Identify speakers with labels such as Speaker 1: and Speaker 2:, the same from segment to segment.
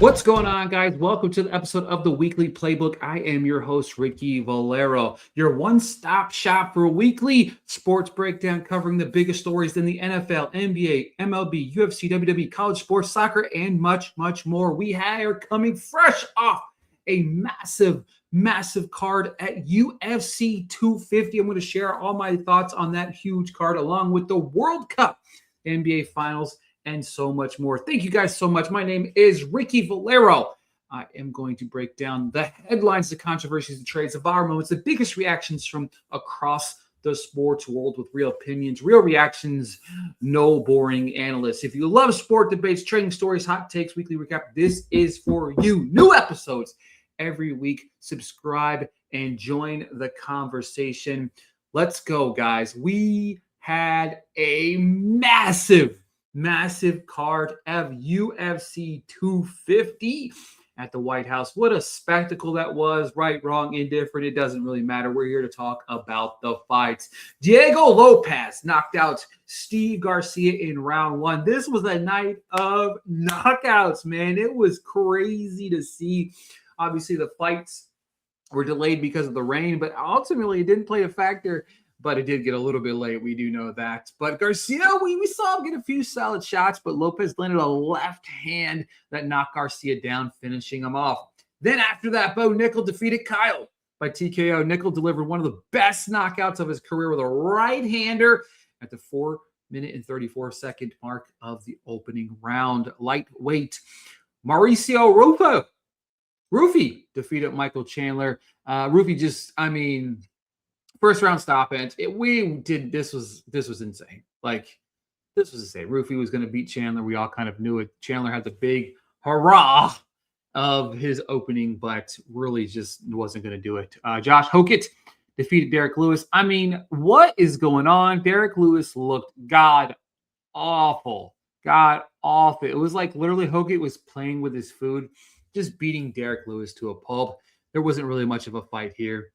Speaker 1: What's going on, guys? Welcome to the episode of the Weekly Playbook. I am your host, Ricky Valero, your one-stop shop for weekly sports breakdown covering the biggest stories in the NFL, NBA, MLB, UFC, WWE, college sports, soccer, and much, much more. We are coming fresh off a massive card at UFC 250. I'm going to share all my thoughts on that huge card along with the World Cup, NBA Finals, and so much more. Thank you guys so much. My name is Ricky Valero. I am going to break down the headlines, the controversies, the trades, the viral moments, the biggest reactions from across the sports world with real opinions, real reactions, no boring analysts. If you love sport debates, trading stories, hot takes, weekly recap, this is for you. New episodes every week. Subscribe and join the conversation. Let's go, guys. We had a massive card of UFC 250 at the White House. What a spectacle that was. Right, wrong, indifferent. It doesn't really matter. We're here to talk about the fights. Diego Lopez knocked out Steve Garcia in round one. This was a night of knockouts, man. It was crazy to see. Obviously, the fights were delayed because of the rain, but ultimately it didn't play a factor. But it did get a little bit late. We do know that. But Garcia, we saw him get a few solid shots, but Lopez landed a left hand that knocked Garcia down, finishing him off. Then after that, Bo Nickel defeated Kyle by TKO. Nickel delivered one of the best knockouts of his career with a right-hander at the 4-minute and 34-second mark of the opening round. Lightweight Mauricio Rufy defeated Michael Chandler. Rufy just, first round stoppage. This was insane. This was insane. Rufy was going to beat Chandler. We all kind of knew it. Chandler had the big hurrah of his opening, but really just wasn't going to do it. Josh Hokett defeated Derek Lewis. What is going on? Derek Lewis looked god awful. It was like literally Hokett was playing with his food, just beating Derek Lewis to a pulp. There wasn't really much of a fight here.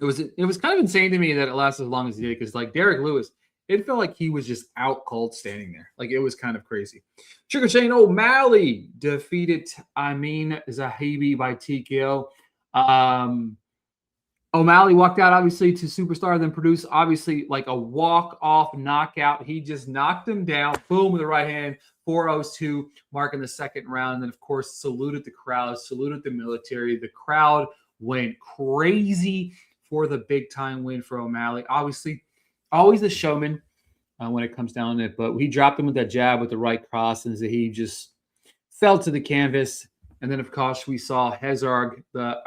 Speaker 1: It was kind of insane to me that it lasted as long as it did, because Derek Lewis, it felt like he was just out cold standing there. It was kind of crazy. Sugar Shane O'Malley defeated Amin Zahabi by TKO. O'Malley walked out, obviously, to Superstar, then produced, obviously, a walk-off knockout. He just knocked him down, boom, with the right hand, 4-0-2, marking the second round. And then, of course, saluted the crowd, saluted the military. The crowd went crazy for the big-time win for O'Malley. Obviously, always a showman when it comes down to it, but he dropped him with that jab with the right cross, and he just fell to the canvas. And then, of course, we saw Herzog, the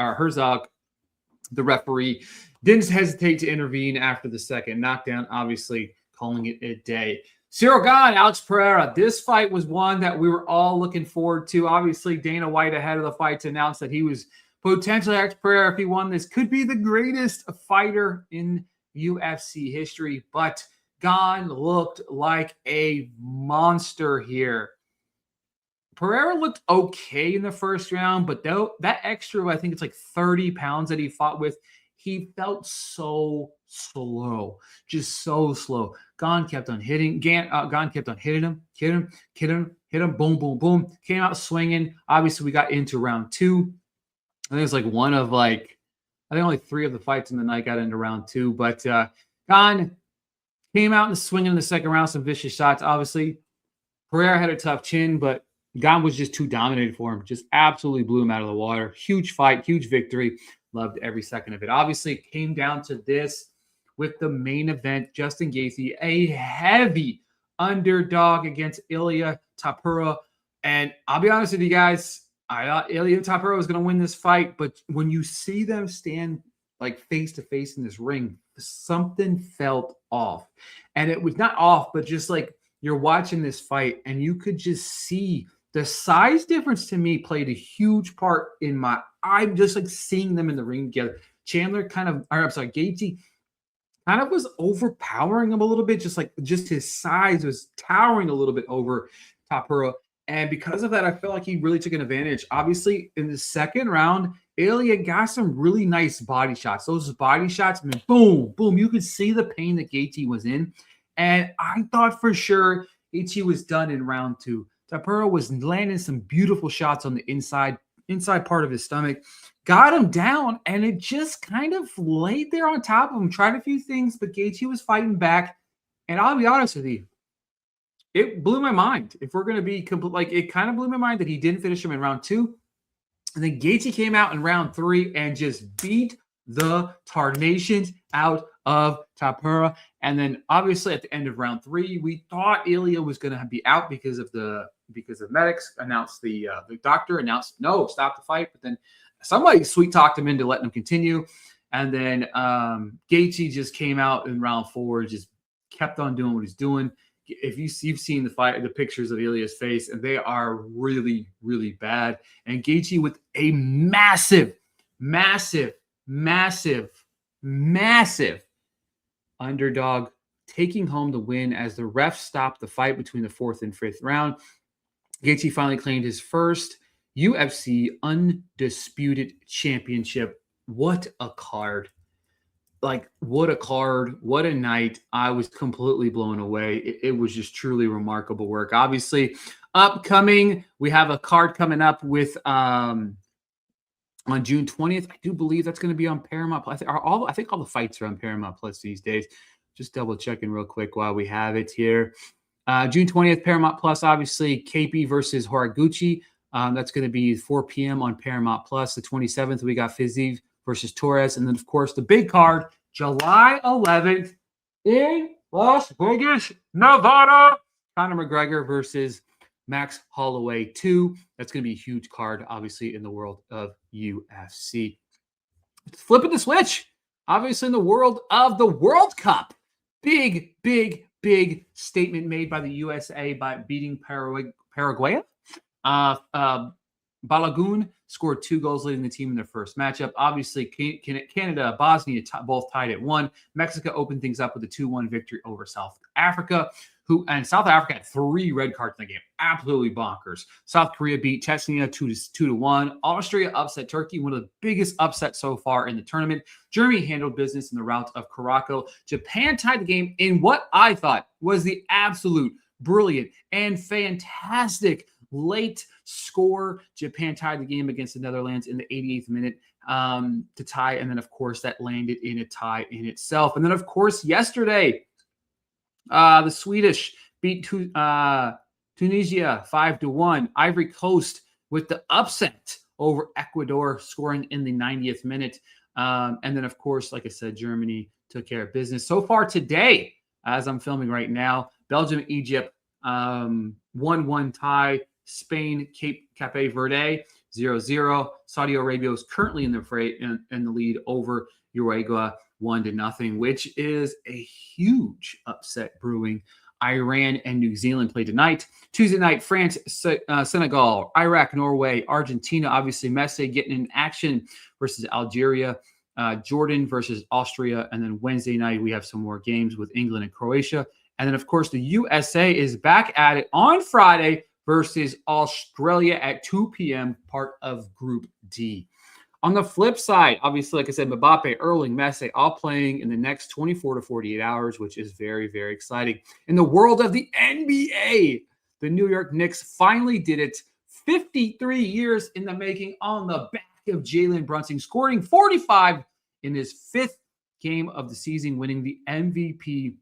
Speaker 1: referee, didn't hesitate to intervene after the second knockdown, obviously calling it a day. Cyril Gane, Alex Pereira. This fight was one that we were all looking forward to. Obviously, Dana White, ahead of the fight, announced that he was potentially, Alex Pereira, if he won this, could be the greatest fighter in UFC history. But Gane looked like a monster here. Pereira looked okay in the first round, but that extra, I think it's 30 pounds that he fought with, he felt so slow, just so slow. Gane kept on hitting. Gane kept on hitting him, hit him, boom, boom, boom. Came out swinging. Obviously, we got into round two. I think it's one of I think only 3 of the fights in the night got into round 2. But Gane came out and swinging in the second round, some vicious shots. Obviously, Pereira had a tough chin, but Gane was just too dominated for him. Just absolutely blew him out of the water. Huge fight, huge victory. Loved every second of it. Obviously, it came down to this with the main event. Justin Gaethje, a heavy underdog against Ilia Topuria. And I'll be honest with you guys, I thought Ilia Topuria was going to win this fight, but when you see them stand face to face in this ring, something felt off. And it was not off, but just you're watching this fight and you could just see the size difference. To me, played a huge part in my, I'm just seeing them in the ring together. Gaethje kind of was overpowering him a little bit. Just his size was towering a little bit over Topuria. And because of that, I felt like he really took an advantage. Obviously, in the second round, Ilia got some really nice body shots. Those body shots, boom, boom. You could see the pain that Gaethje was in. And I thought for sure Gaethje was done in round 2. Tapura was landing some beautiful shots on the inside part of his stomach, got him down, and it just kind of laid there on top of him, tried a few things, but Gaethje was fighting back. And I'll be honest with you, it blew my mind. If we're going to be complete, like, it kind of blew my mind that he didn't finish him in round 2. And then Gaethje came out in round 3 and just beat the tarnations out of Tapura. And then obviously at the end of round 3, we thought Ilya was going to be out because of medics announced, the doctor announced, no, stop the fight. But then somebody sweet talked him into letting him continue. And then Gaethje just came out in round 4, just kept on doing what he's doing. If you've seen the pictures of Ilya's face, and they are really, really bad. And Gaethje with a massive underdog, taking home the win as the refs stopped the fight between the 4th and 5th round. Gaethje finally claimed his first UFC undisputed championship. What a card. Like, what a card, what a night. I was completely blown away. It was just truly remarkable work. Obviously, upcoming, we have a card coming up with on June 20th. I do believe that's going to be on Paramount Plus. I think all the fights are on Paramount Plus these days. Just double checking real quick while we have it here. June 20th, Paramount Plus, obviously, KP versus Horiguchi. That's going to be 4 p.m. on Paramount Plus. The 27th, we got Fiziev versus Torres. And then, of course, the big card, July 11th in Las Vegas, Nevada. Conor McGregor versus Max Holloway 2. That's going to be a huge card, obviously, in the world of UFC. Flipping the switch, obviously, in the world of the World Cup. Big statement made by the USA by beating Paraguay. Balogun scored 2 goals, leading the team in their first matchup. Obviously, Canada, Bosnia both tied at 1. Mexico opened things up with a 2-1 victory over South Africa, and South Africa had 3 red cards in the game. Absolutely bonkers. South Korea beat Chechnya 2-1. Austria upset Turkey, one of the biggest upsets so far in the tournament. Germany handled business in the rout of Caracal. Japan tied the game in what I thought was the absolute brilliant and fantastic late score. Japan tied the game against the Netherlands in the 88th minute to tie. And then, of course, that landed in a tie in itself. And then, of course, yesterday, the Swedish beat Tunisia 5-1. Ivory Coast with the upset over Ecuador, scoring in the 90th minute. And then, of course, like I said, Germany took care of business. So far today, as I'm filming right now, Belgium, Egypt, 1-1 tie. Spain, Cape Verde, 0-0. Saudi Arabia is currently in the lead over Uruguay, 1-0, which is a huge upset brewing. Iran and New Zealand play tonight. Tuesday night, France, Senegal, Iraq, Norway, Argentina. Obviously, Messi getting in action versus Algeria. Jordan versus Austria. And then Wednesday night, we have some more games with England and Croatia. And then, of course, the USA is back at it on Friday versus Australia at 2 p.m., part of Group D. On the flip side, obviously, like I said, Mbappe, Erling, Messi, all playing in the next 24 to 48 hours, which is very, very exciting. In the world of the NBA, the New York Knicks finally did it. 53 years in the making on the back of Jalen Brunson, scoring 45 in his 5th game of the season, winning the MVP.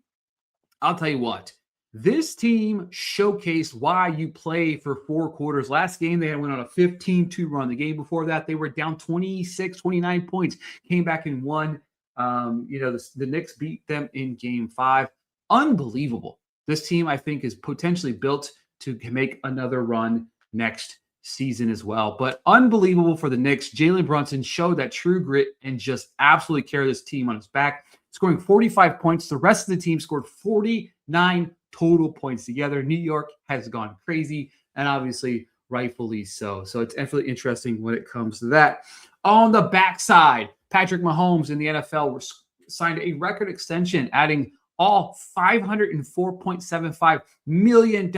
Speaker 1: I'll tell you what. This team showcased why you play for 4 quarters. Last game, they went on a 15-2 run. The game before that, they were down 26, 29 points. Came back and won. The Knicks beat them in Game 5. Unbelievable. This team, I think, is potentially built to make another run next season as well. But unbelievable for the Knicks. Jalen Brunson showed that true grit and just absolutely carried this team on his back, scoring 45 points. The rest of the team scored 49 total points together. New York has gone crazy, and obviously rightfully so. So it's definitely interesting when it comes to that. On the backside, Patrick Mahomes in the NFL signed a record extension, adding all $504.75 million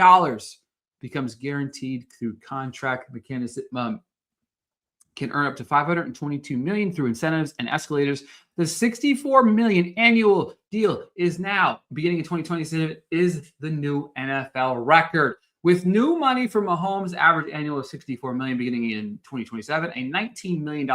Speaker 1: becomes guaranteed through contract mechanism. Can earn up to $522 million through incentives and escalators. The $64 million annual deal is now, beginning in 2027, is the new NFL record. With new money from Mahomes' average annual of $64 million beginning in 2027, a $19 million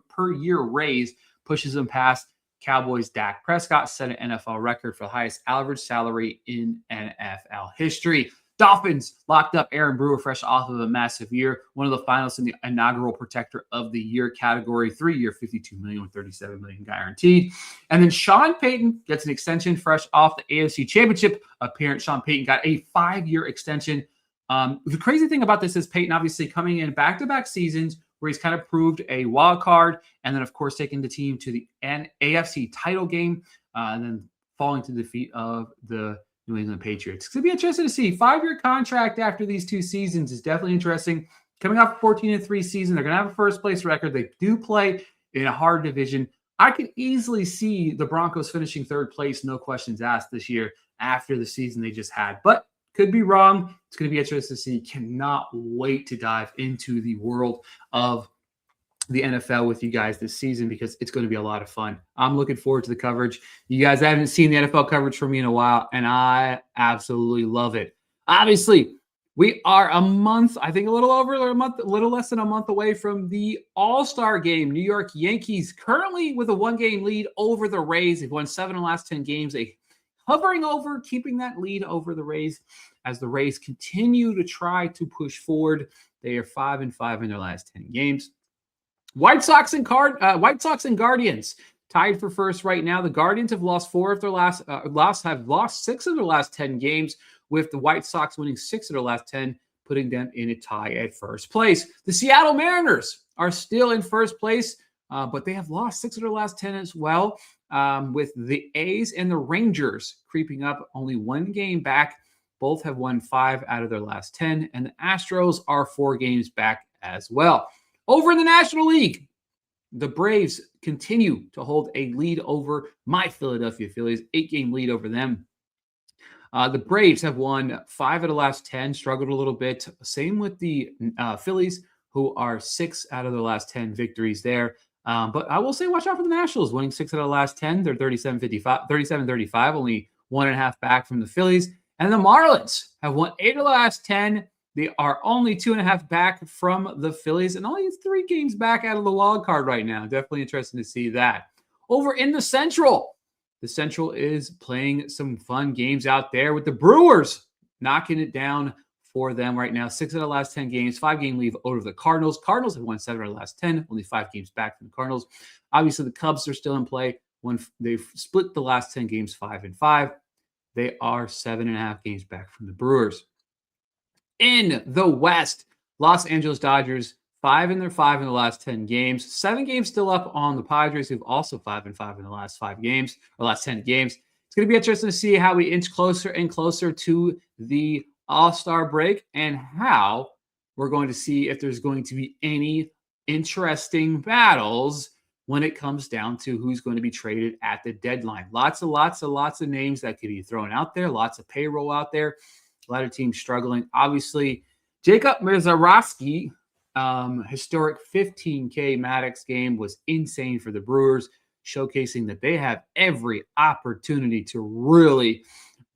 Speaker 1: per year raise pushes him past Cowboys' Dak Prescott, set an NFL record for the highest average salary in NFL history. Dolphins locked up Aaron Brewer fresh off of a massive year, one of the finalists in the inaugural Protector of the Year category, 3-year, $52 million with $37 million guaranteed. And then Sean Payton gets an extension fresh off the AFC Championship appearance. Sean Payton got a 5-year extension. The crazy thing about this is Payton obviously coming in back-to-back seasons where he's kind of proved a wild card, and then, of course, taking the team to the AFC title game, and then falling to defeat of the New England Patriots. It's going to be interesting to see. 5-year contract after these 2 seasons is definitely interesting. Coming off 14-3 season, they're going to have a first-place record. They do play in a hard division. I could easily see the Broncos finishing 3rd place, no questions asked, this year after the season they just had. But could be wrong. It's going to be interesting to see. Cannot wait to dive into the world of the NFL with you guys this season because it's going to be a lot of fun. I'm looking forward to the coverage. You guys haven't seen the NFL coverage from me in a while, and I absolutely love it. Obviously, we are a month, I think a little over a month, a little less than a month away from the All-Star game. New York Yankees currently with a 1-game lead over the Rays. They've won 7 of the last 10 games. Hovering over, keeping that lead over the Rays as the Rays continue to try to push forward. They are 5-5 in their last 10 games. White Sox and Guardians tied for first right now. The Guardians have lost 4 of their lost 6 of their last 10 games, with the White Sox winning 6 of their last 10, putting them in a tie at first place. The Seattle Mariners are still in first place, but they have lost 6 of their last 10 as well, with the A's and the Rangers creeping up only 1 game back. Both have won 5 out of their last 10, and the Astros are 4 games back as well. Over in the National League, the Braves continue to hold a lead over my Philadelphia Phillies, 8-game lead over them. The Braves have won 5 of the last 10, struggled a little bit. Same with the Phillies, who are 6 out of their last 10 victories there. But I will say, watch out for the Nationals, winning 6 out of the last 10. They're 37-35, only 1.5 back from the Phillies. And the Marlins have won 8 of the last 10. They are only 2.5 back from the Phillies and only 3 games back out of the wild card right now. Definitely interesting to see that. Over in the Central is playing some fun games out there with the Brewers knocking it down for them right now. 6 of the last 10 games, 5-game lead over the Cardinals. Cardinals have won 7 of the last 10, only 5 games back from the Cardinals. Obviously, the Cubs are still in play. They've split the last 10 games 5-5. They are 7.5 games back from the Brewers. In the West, Los Angeles Dodgers, 5 in the last 10 games. 7 games still up on the Padres, who've also 5-5 in the last 5 games, or last 10 games. It's going to be interesting to see how we inch closer and closer to the All-Star break and how we're going to see if there's going to be any interesting battles when it comes down to who's going to be traded at the deadline. Lots of names that could be thrown out there, lots of payroll out there. A lot of teams struggling. Obviously, Jacob Mrazorowski, historic 15K Maddox game was insane for the Brewers, showcasing that they have every opportunity to really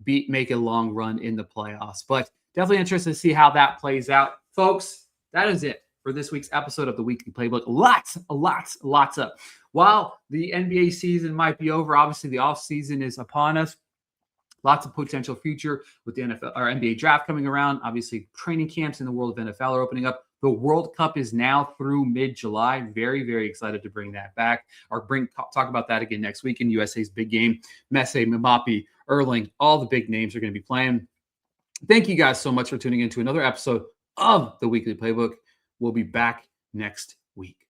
Speaker 1: make a long run in the playoffs. But definitely interested to see how that plays out. Folks, that is it for this week's episode of the Weekly Playbook. Lots up. While the NBA season might be over, obviously the offseason is upon us. Lots of potential future with the NFL or NBA draft coming around. Obviously, training camps in the world of NFL are opening up. The World Cup is now through mid-July. Very, very excited to bring that back or talk about that again next week in USA's big game. Messi, Mbappe, Erling, all the big names are going to be playing. Thank you guys so much for tuning in to another episode of the Weekly Playbook. We'll be back next week.